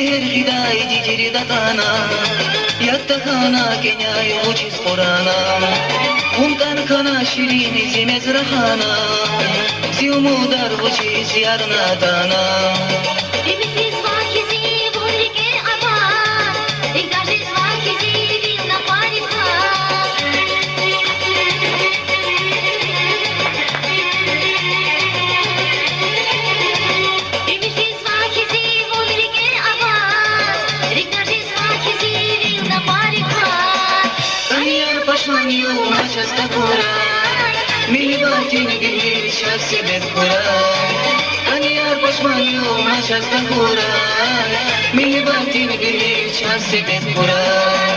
her hidai dikiri datana yatta kana kenyai uchiz qurana untan kana shirini zimezrahana ziumudar uchiz yarnatana Milibantini gihir şahsibet kuray Aniyar başmanyo maşasta kuray Milibantini gihir şahsibet kuray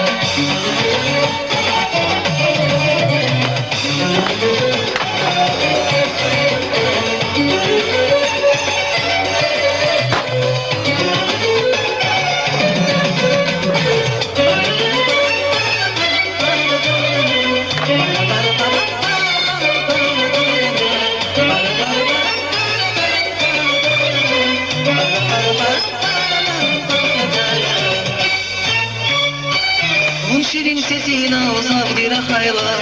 Şirin sesine uzavdira hayla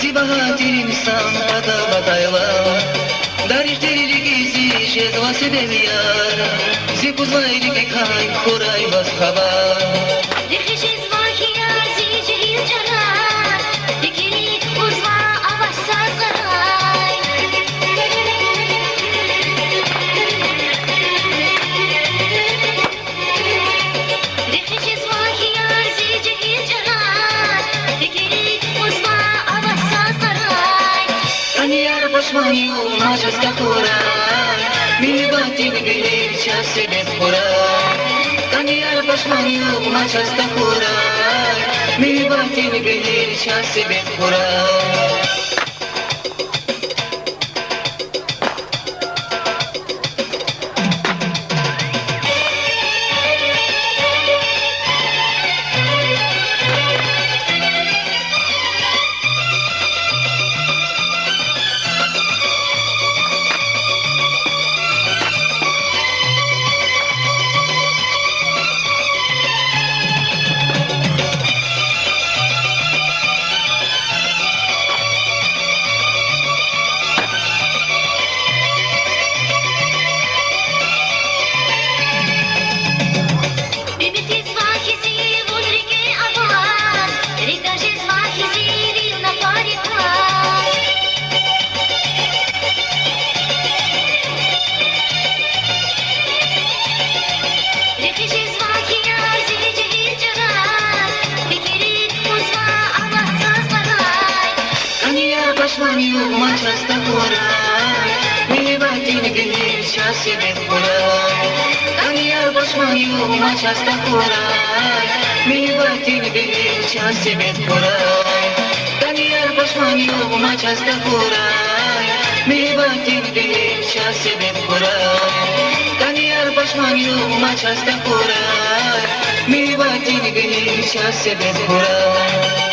Zibahatin insan bata batayla Darişleri gizi jezva sebeviyar Zikuzlayli kay kuray bas habar Başmanyo maşasta kuray Milibantini gihir şahsibet kuray Aniyar başmanyo maşasta kuray Milibantini gihir şahsibet kuray Başmanyo maşasta kuray Milibantini gihir şahsibet kuray Aniyar başmanyo maşasta kuray Milibantini gihir şahsibet kuray Aniyar başmanyo maşasta kuray Milibantini gihir şahsibet kuray Aniyar başmanyo maşasta kuray Milibantini gihir şahsibet kuray